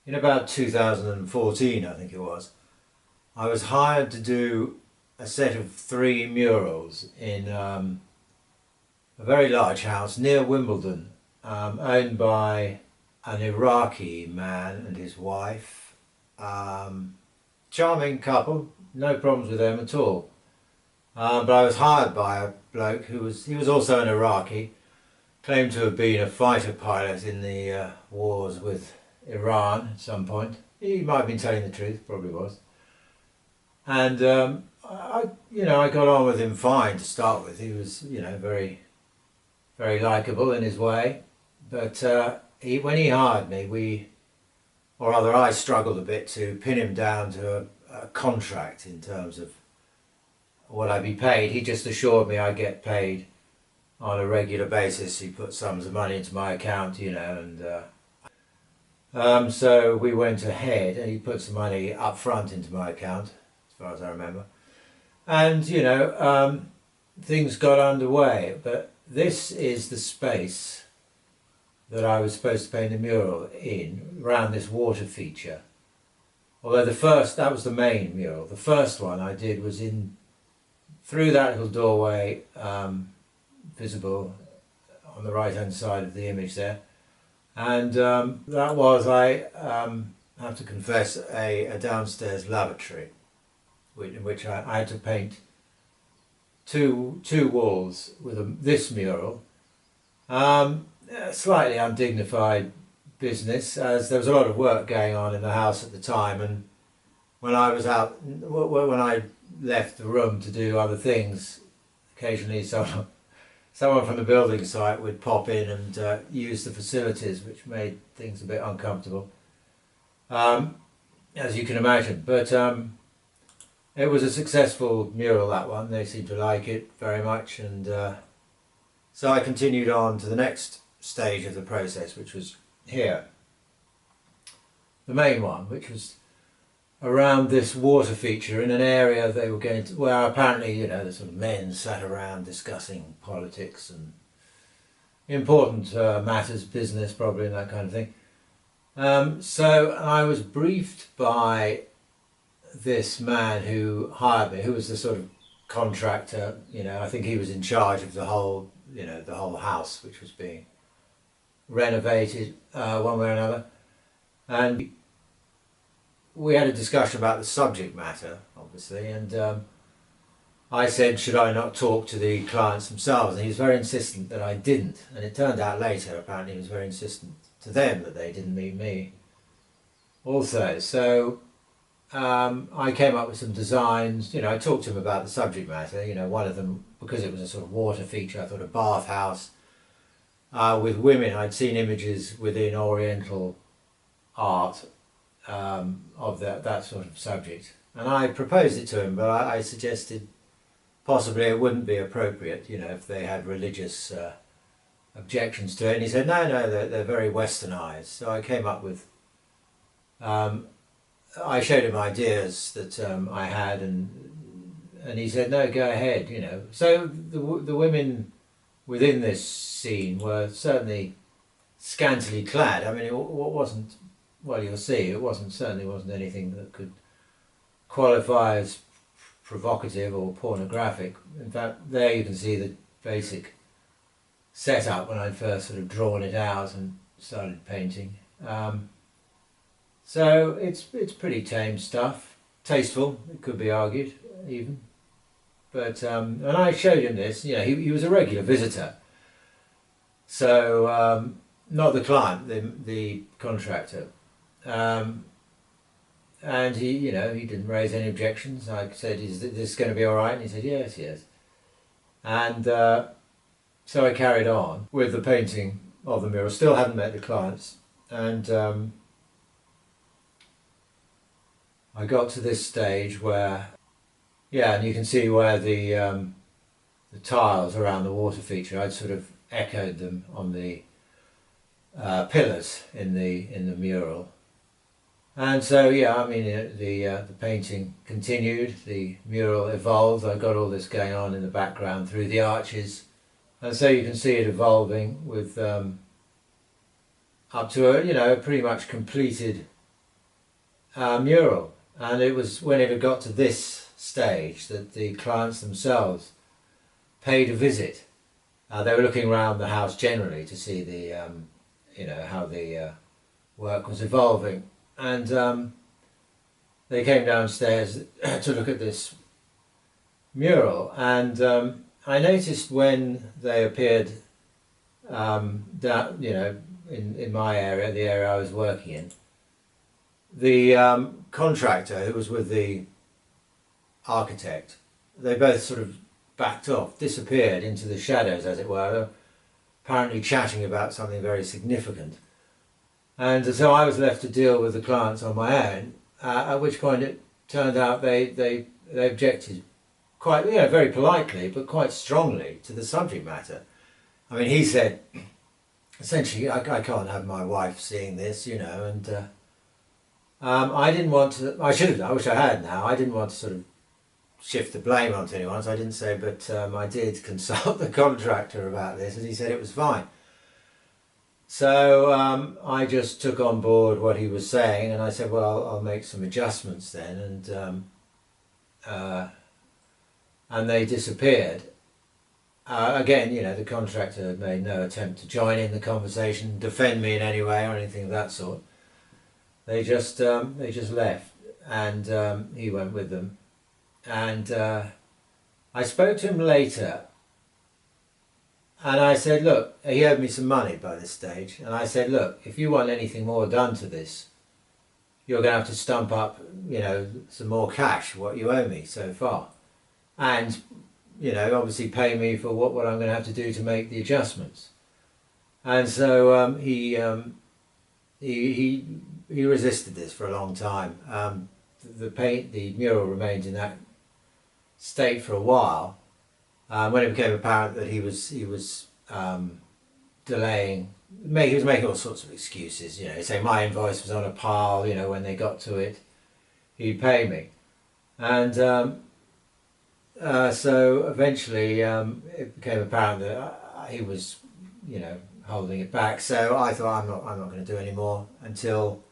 in about 2014, I think it was, I was hired to do a set of 3 murals in a very large house near Wimbledon, owned by an Iraqi man and his wife. Charming couple, no problems with them at all. But I was hired by a bloke he was also an Iraqi, claimed to have been a fighter pilot in the wars with Iran at some point. He might have been telling the truth, probably was. And I got on with him fine to start with. He was, very, very likable in his way. But when he hired me, or rather I struggled a bit to pin him down to a contract in terms of what I'd be paid. He just assured me I'd get paid on a regular basis. He put sums of money into my account, and so we went ahead and he put some money up front into my account, as far as I remember. And, things got underway. But this is the space that I was supposed to paint a mural in, around this water feature. Although that was the main mural. The first one I did was through that little doorway, visible on the right hand side of the image there. And that was, I have to confess, a downstairs lavatory, in which I had to paint two walls with this mural. Slightly undignified business, as there was a lot of work going on in the house at the time, and when I left the room to do other things, occasionally someone from the building site would pop in and use the facilities, which made things a bit uncomfortable, as you can imagine. But it was a successful mural, that one. They seemed to like it very much, and so I continued on to the next stage of the process, which was here, the main one, which was around this water feature in an area they were going to, where apparently, the sort of men sat around discussing politics and important matters, business probably, and that kind of thing. So I was briefed by this man who hired me, who was the sort of contractor. I think he was in charge of the whole house, which was being renovated one way or another. And we had a discussion about the subject matter, obviously, and I said, should I not talk to the clients themselves? And he was very insistent that I didn't. And it turned out later, apparently, he was very insistent to them that they didn't meet me also. So I came up with some designs. I talked to him about the subject matter. One of them, because it was a sort of water feature, I thought a bathhouse with women. I'd seen images within Oriental art of that sort of subject, and I proposed it to him, but I suggested possibly it wouldn't be appropriate, if they had religious objections to it. And he said, no, they're very westernized. So I came up with, I showed him ideas that I had, and he said, no, go ahead, So the women within this scene were certainly scantily clad. I mean, it wasn't, well, you'll see, certainly wasn't anything that could qualify as provocative or pornographic. In fact, there you can see the basic setup when I'd first sort of drawn it out and started painting. So it's pretty tame stuff, tasteful, it could be argued even. But and I showed him this. He was a regular visitor. So not the client, the contractor. And he didn't raise any objections. I said, is this going to be all right? And he said, yes. And so I carried on with the painting of the mural. Still hadn't met the clients. And I got to this stage where, and you can see where the tiles around the water feature, I'd sort of echoed them on the pillars in the mural. And so, the painting continued, the mural evolved. I got all this going on in the background through the arches, and so you can see it evolving with up to a pretty much completed mural, and it was when it had got to this stage that the clients themselves paid a visit. They were looking around the house generally to see the how the work was evolving, and they came downstairs to look at this mural, and I noticed when they appeared down, in my area, the area I was working in, the contractor who was with the architect, they both sort of backed off, disappeared into the shadows, as it were, apparently chatting about something very significant. And so I was left to deal with the clients on my own, at which point it turned out they objected quite, very politely, but quite strongly to the subject matter. I mean, he said, essentially, I can't have my wife seeing this, and I didn't want to, I should have done, I wish I had now, I didn't want to sort of shift the blame onto anyone, so I didn't say, but I did consult the contractor about this, and he said it was fine. So I just took on board what he was saying, and I said, well, I'll make some adjustments then, and they disappeared. Again, the contractor had made no attempt to join in the conversation, defend me in any way or anything of that sort. They just left, and he went with them. And I spoke to him later, and I said, look, he owed me some money by this stage, and I said, look, if you want anything more done to this, you're going to have to stump up, some more cash, what you owe me so far, and obviously pay me for what I'm going to have to do to make the adjustments. And so he resisted this for a long time. The mural remained in that state for a while. When it became apparent that he was delaying, he was making all sorts of excuses. Saying my invoice was on a pile. When they got to it, he'd pay me, and so eventually it became apparent that he was, holding it back. So I thought I'm not going to do any more until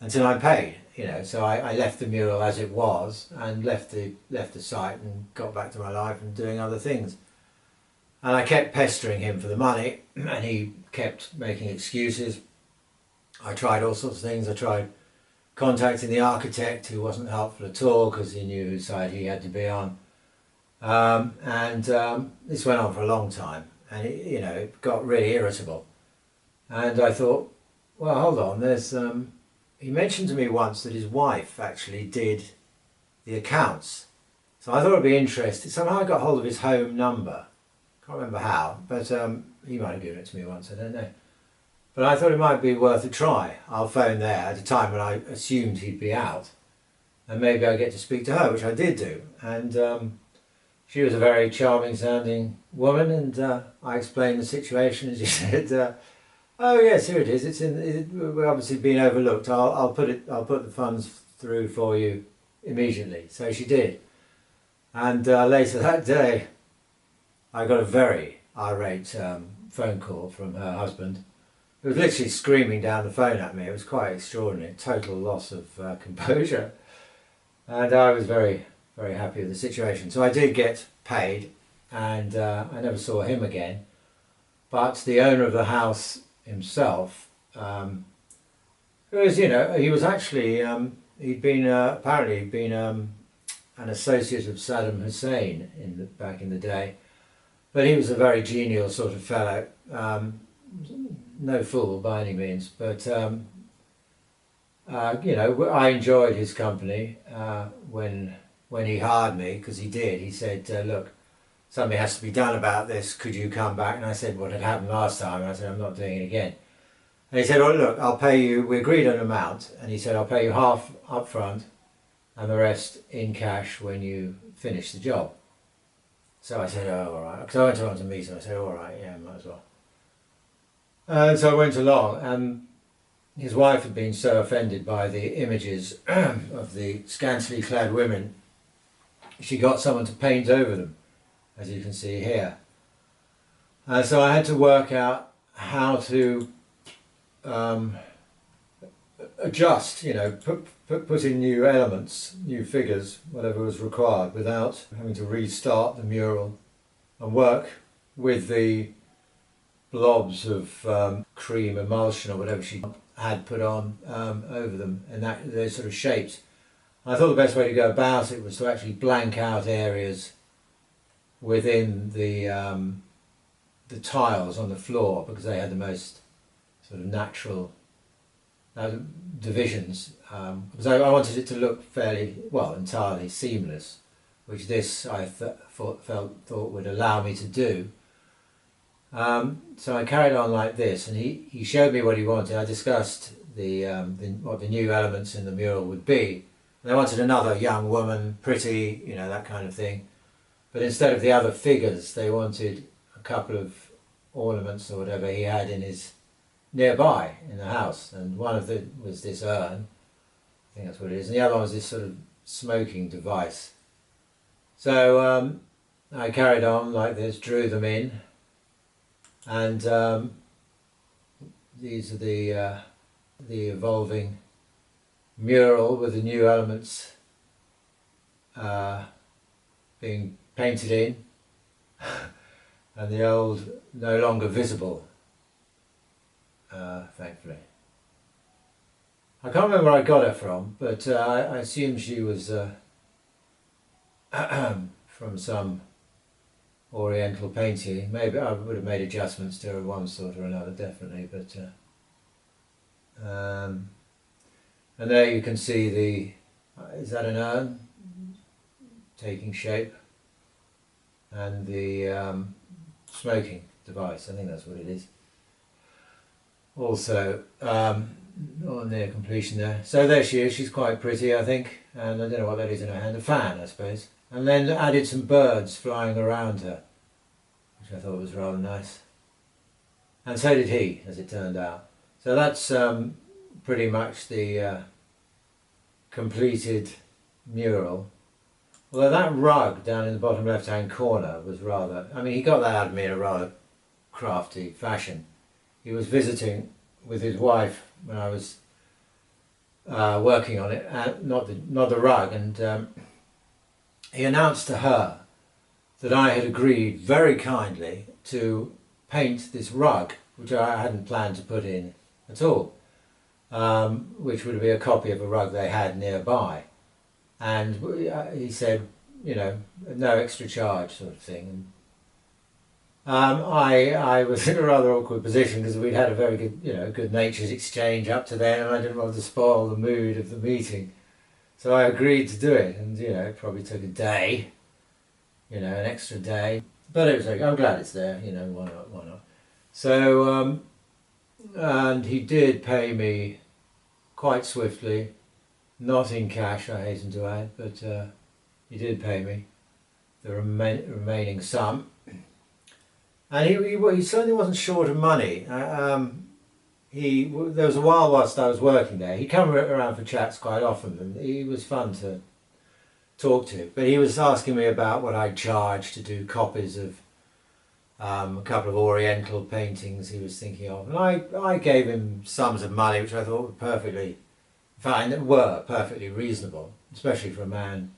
I'm paid. So I left the mural as it was and left the site and got back to my life and doing other things. And I kept pestering him for the money, and he kept making excuses. I tried all sorts of things. I tried contacting the architect, who wasn't helpful at all because he knew whose side he had to be on. This went on for a long time, and it got really irritable. And I thought, well, hold on, there's he mentioned to me once that his wife actually did the accounts. So I thought it'd be interesting. Somehow I got hold of his home number. Can't remember how, but he might have given it to me once, I don't know. But I thought it might be worth a try. I'll phone there at a time when I assumed he'd be out, and maybe I'll get to speak to her, which I did do. And she was a very charming sounding woman, and I explained the situation, and she said, oh yes, here it is. We're obviously being overlooked. I'll put the funds through for you immediately. So she did, and later that day, I got a very irate phone call from her husband. He was literally screaming down the phone at me. It was quite extraordinary. Total loss of composure, and I was very, very happy with the situation. So I did get paid, and I never saw him again. But the owner of the house himself, he was actually, apparently he'd been an associate of Saddam Hussein back in the day, but he was a very genial sort of fellow, no fool by any means, but I enjoyed his company when he hired me, because he did. He said, look, something has to be done about this, could you come back? And I said what had happened last time, and I said I'm not doing it again. And he said, oh look, I'll pay you, we agreed on an amount, and he said I'll pay you half up front and the rest in cash when you finish the job. So I said, oh alright, because I went along to meet him. I said, alright, yeah, might as well. And so I went along, and his wife had been so offended by the images of the scantily clad women, she got someone to paint over them, as you can see here. So I had to work out how to adjust, put in new elements, new figures, whatever was required, without having to restart the mural and work with the blobs of cream emulsion or whatever she had put on over them, and those sort of shapes. I thought the best way to go about it was to actually blank out areas within the tiles on the floor, because they had the most sort of natural divisions, because I wanted it to look fairly, well, entirely seamless, which this I thought would allow me to do. So I carried on like this, and he showed me what he wanted. I discussed what the new elements in the mural would be. And they wanted another young woman, pretty, you know, that kind of thing. But instead of the other figures, they wanted a couple of ornaments or whatever he had in his nearby in the house. And one of them was this urn, I think that's what it is, and the other one was this sort of smoking device. So I carried on like this, drew them in, and these are the evolving mural with the new elements being painted in, and the old no longer visible, thankfully. I can't remember where I got her from, but I assume she was from some Oriental painting. Maybe I would have made adjustments to her of one sort or another, definitely. But and there you can see is that an urn taking shape, and the smoking device, I think that's what it is. Also on near completion there. So there she is, she's quite pretty, I think, and I don't know what that is in her hand, a fan I suppose. And then added some birds flying around her, which I thought was rather nice. And so did he, as it turned out. So that's pretty much the completed mural. Although that rug down in the bottom left hand corner was rather, I mean, he got that out of me in a rather crafty fashion. He was visiting with his wife when I was working on it, not the rug, and he announced to her that I had agreed very kindly to paint this rug, which I hadn't planned to put in at all, which would be a copy of a rug they had nearby. And he said, you know, no extra charge, sort of thing. And I was in a rather awkward position because we'd had a very good, you know, good-natured exchange up to then, and I didn't want to spoil the mood of the meeting. So I agreed to do it, and, you know, it probably took a day, you know, an extra day. But it was like, I'm glad it's there, you know, why not, why not. So, and he did pay me quite swiftly, not in cash, I hasten to add, but he did pay me the remaining sum. And he certainly wasn't short of money. There was a while whilst I was working there. He'd come around for chats quite often, and he was fun to talk to. But he was asking me about what I'd charge to do copies of a couple of Oriental paintings he was thinking of. And I gave him sums of money which I thought were perfectly fine, were perfectly reasonable, especially for a man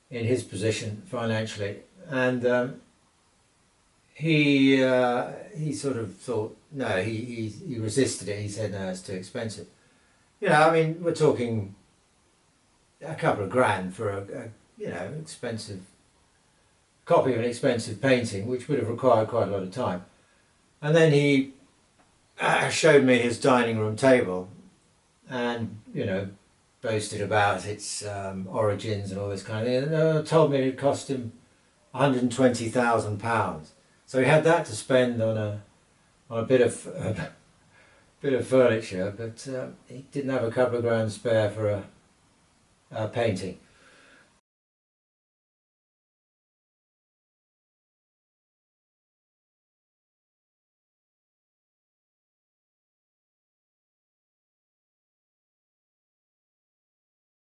in his position financially. And he sort of thought, no, he resisted it. He said, no, it's too expensive. You know, I mean, we're talking a couple of grand for a you know, expensive copy of an expensive painting, which would have required quite a lot of time. And then he showed me his dining room table, and, you know, boasted about its origins and all this kind of thing, and told me it had cost him £120,000. So he had that to spend on a bit of furniture, but he didn't have a couple of grand spare for a painting.